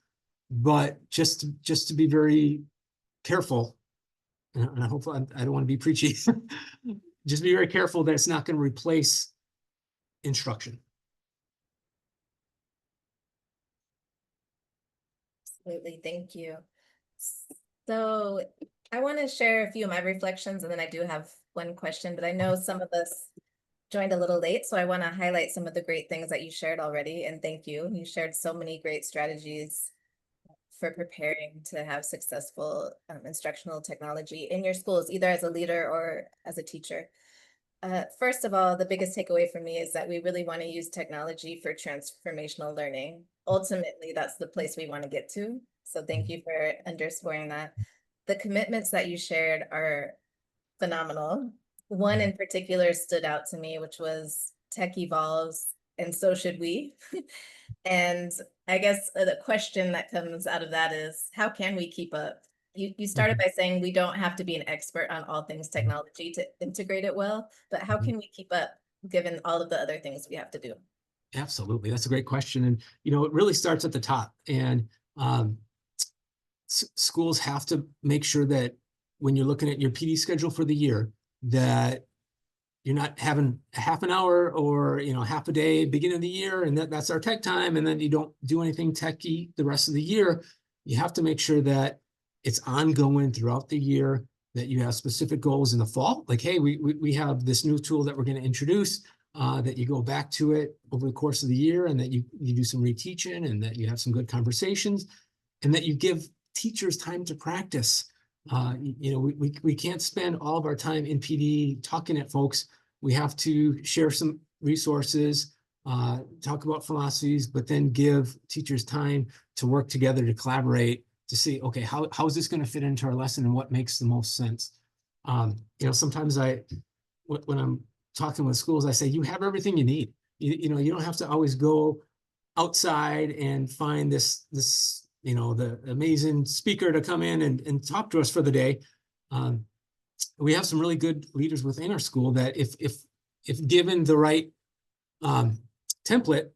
but just to be very careful, and I hope I don't want to be preachy, just be very careful that it's not going to replace instruction. Absolutely, thank you. So I want to share a few of my reflections, and then I do have one question, but I know some of us joined a little late, so I want to highlight some of the great things that you shared already, and thank you. You shared so many great strategies for preparing to have successful instructional technology in your schools, either as a leader or as a teacher. First of all, the biggest takeaway for me is that we really want to use technology for transformational learning. Ultimately, that's the place we want to get to. So thank you for underscoring that. The commitments that you shared are phenomenal. One in particular stood out to me, which was tech evolves, and so should we. And I guess the question that comes out of that is, how can we keep up? You started by saying we don't have to be an expert on all things technology to integrate it well, but how can we keep up given all of the other things we have to do? Absolutely. That's a great question. And, it really starts at the top. And um, schools have to make sure that when you're looking at your PD schedule for the year, that you're not having a half an hour or, half a day beginning of the year, and that's our tech time, and then you don't do anything techy the rest of the year. You have to make sure that it's ongoing throughout the year, that you have specific goals in the fall. Like, hey, we have this new tool that we're going to introduce, that you go back to it over the course of the year, and that you do some reteaching, and that you have some good conversations, and that you give teachers time to practice. We can't spend all of our time in PD talking at folks. We have to share some resources, talk about philosophies, but then give teachers time to work together, to collaborate, to see, okay, how is this going to fit into our lesson and what makes the most sense? Sometimes when I'm talking with schools, I say, you have everything you need. You don't have to always go outside and find this the amazing speaker to come in and talk to us for the day. We have some really good leaders within our school that if given the right template,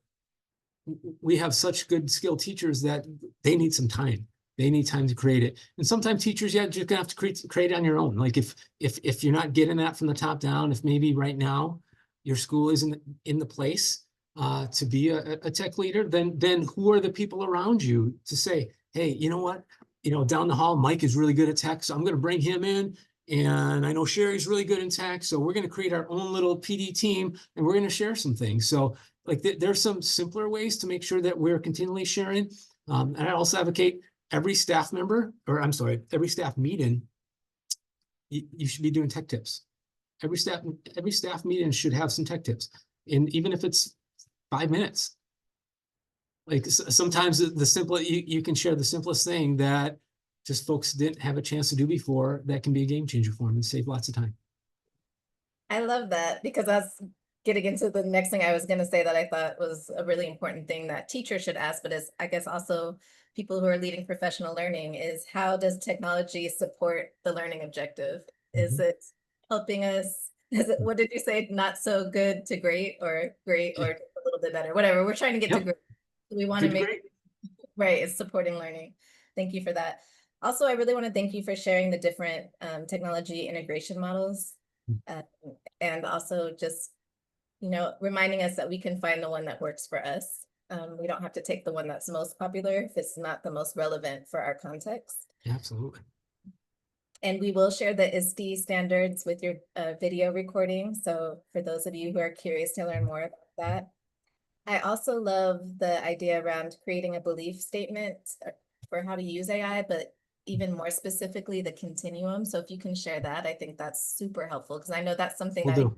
we have such good skilled teachers that they need some time. They need time to create it. And sometimes teachers, you're just gonna have to create it on your own. Like if you're not getting that from the top down, if maybe right now your school isn't in the place to be a tech leader, then who are the people around you to say, hey, you know what? Down the hall, Mike is really good at tech, so I'm going to bring him in. And I know Sherry's really good in tech, so we're going to create our own little PD team, and we're going to share some things. So like there's some simpler ways to make sure that we're continually sharing. And I also advocate every staff meeting, you should be doing tech tips. Every staff meeting should have some tech tips. And even if it's 5 minutes. Like sometimes the simple, you can share the simplest thing that just folks didn't have a chance to do before, that can be a game changer for them and save lots of time. I love that, because that's getting into the next thing I was going to say that I thought was a really important thing that teachers should ask, but is I guess also people who are leading professional learning, is how does technology support the learning objective? Is it helping us? Is it, what did you say? Not so good to great, or great or just a little bit better, whatever. We're trying to get to great. We want to make right, it's supporting learning. Thank you for that. Also, I really want to thank you for sharing the different technology integration models, and also just reminding us that we can find the one that works for us. We don't have to take the one that's most popular if it's not the most relevant for our context. Absolutely. And we will share the ASCD standards with your video recording. So for those of you who are curious to learn more about that. I also love the idea around creating a belief statement for how to use AI, but even more specifically, the continuum. So if you can share that, I think that's super helpful, because I know that's something that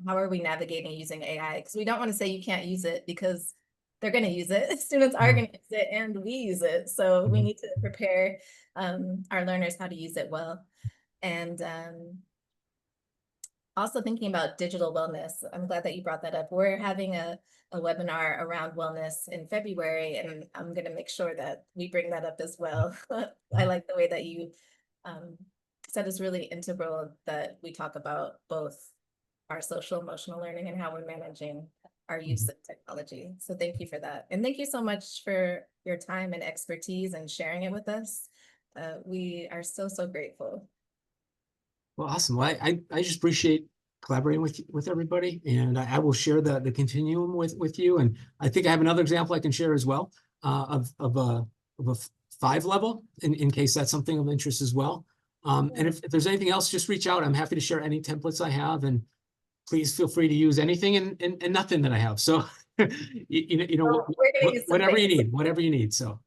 how are we navigating using AI? Because we don't want to say you can't use it, because they're going to use it. Students are going to use it, and we use it. So we need to prepare our learners how to use it well. And also thinking about digital wellness. I'm glad that you brought that up. We're having a webinar around wellness in February, and I'm going to make sure that we bring that up as well. I like the way that you said it's really integral that we talk about both our social emotional learning and how we're managing our use of technology. So thank you for that. And thank you so much for your time and expertise and sharing it with us. We are so grateful. Well, awesome. Well, I just appreciate collaborating with everybody, and I will share the continuum with you. And I think I have another example I can share as well, of a 5 level in case that's something of interest as well. And if there's anything else, just reach out. I'm happy to share any templates I have, and please feel free to use anything and nothing that I have. So whatever you need. So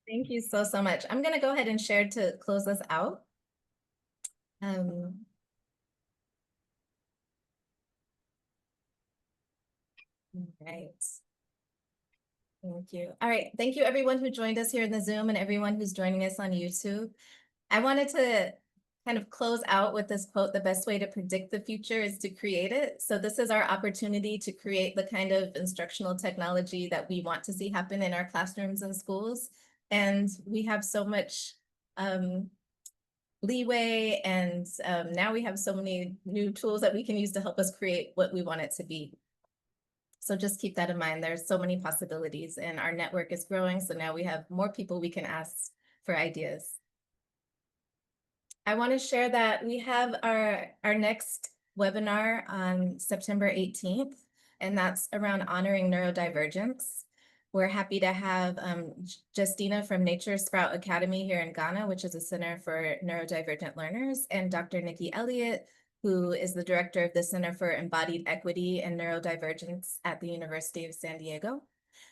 thank you so much. I'm going to go ahead and share to close us out. Right. Thank you. All right. Thank you, everyone who joined us here in the Zoom and everyone who's joining us on YouTube. I wanted to kind of close out with this quote: the best way to predict the future is to create it. So this is our opportunity to create the kind of instructional technology that we want to see happen in our classrooms and schools. And we have so much leeway. And now we have so many new tools that we can use to help us create what we want it to be. So just keep that in mind. There's so many possibilities and our network is growing. So now we have more people we can ask for ideas. I want to share that we have our next webinar on September 18th, and that's around honoring neurodivergence. We're happy to have Justina from Nature Sprout Academy here in Ghana, which is a center for neurodivergent learners, and Dr. Nikki Elliott, who is the director of the Center for Embodied Equity and Neurodivergence at the University of San Diego.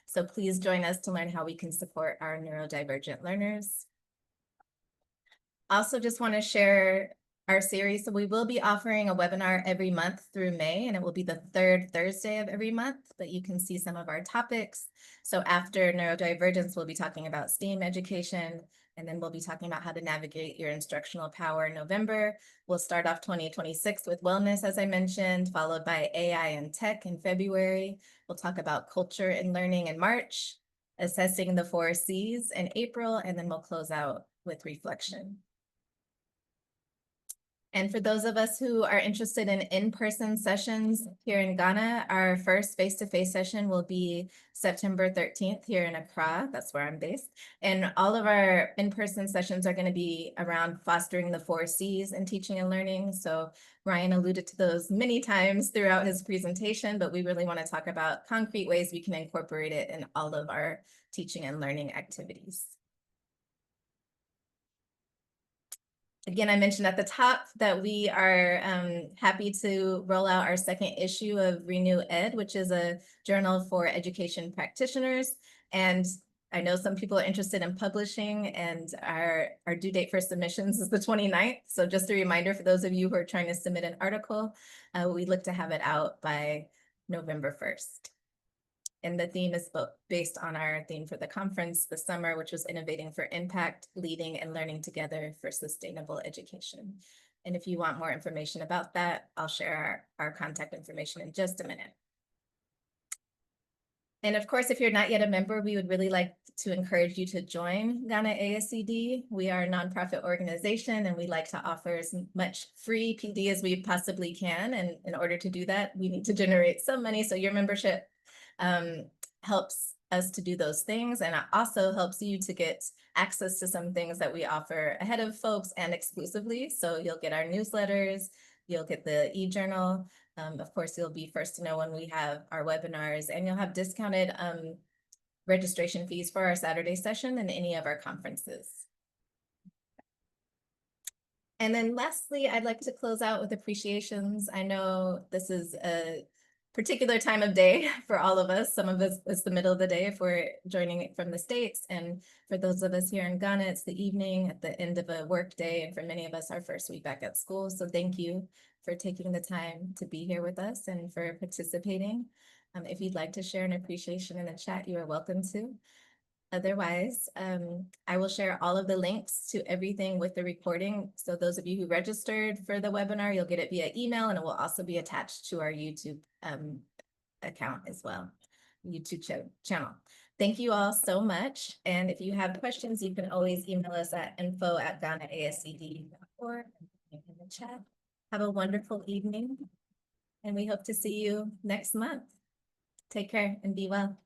So please join us to learn how we can support our neurodivergent learners. Also just want to share our series. So we will be offering a webinar every month through May, and it will be the third Thursday of every month, but you can see some of our topics. So after neurodivergence, we'll be talking about STEAM education, and then we'll be talking about how to navigate your instructional power in November. We'll start off 2026 with wellness, as I mentioned, followed by AI and tech in February. We'll talk about culture and learning in March, assessing the 4 C's in April, and then we'll close out with reflection. And for those of us who are interested in in-person sessions here in Ghana, our first face-to-face session will be September 13th here in Accra. That's where I'm based. And all of our in-person sessions are going to be around fostering the 4 C's in teaching and learning. So Ryan alluded to those many times throughout his presentation, but we really want to talk about concrete ways we can incorporate it in all of our teaching and learning activities. Again, I mentioned at the top that we are happy to roll out our second issue of Renew Ed, which is a journal for education practitioners. And I know some people are interested in publishing, and our due date for submissions is the 29th. So just a reminder for those of you who are trying to submit an article, we look to have it out by November 1st. And the theme is based on our theme for the conference this summer, which was Innovating for Impact, Leading and Learning Together for Sustainable Education. And if you want more information about that, I'll share our contact information in just a minute. And of course, if you're not yet a member, we would really like to encourage you to join Ghana ASCD. We are a nonprofit organization, and we like to offer as much free PD as we possibly can. And in order to do that, we need to generate some money. So your membership helps us to do those things, and it also helps you to get access to some things that we offer ahead of folks and exclusively. So you'll get our newsletters, you'll get the e-journal. Of course, you'll be first to know when we have our webinars, and you'll have discounted registration fees for our Saturday session and any of our conferences. And then lastly, I'd like to close out with appreciations. I know this is a particular time of day for all of us. Some of us, it's the middle of the day if we're joining it from the States. And for those of us here in Ghana, it's the evening at the end of a work day. And for many of us, our first week back at school. So thank you for taking the time to be here with us and for participating. If you'd like to share an appreciation in the chat, you are welcome to. Otherwise, I will share all of the links to everything with the recording. So those of you who registered for the webinar, you'll get it via email, and it will also be attached to our YouTube account as well, YouTube channel. Thank you all so much. And if you have questions, you can always email us at info@ghanaascd.org in the chat. Have a wonderful evening, and we hope to see you next month. Take care and be well.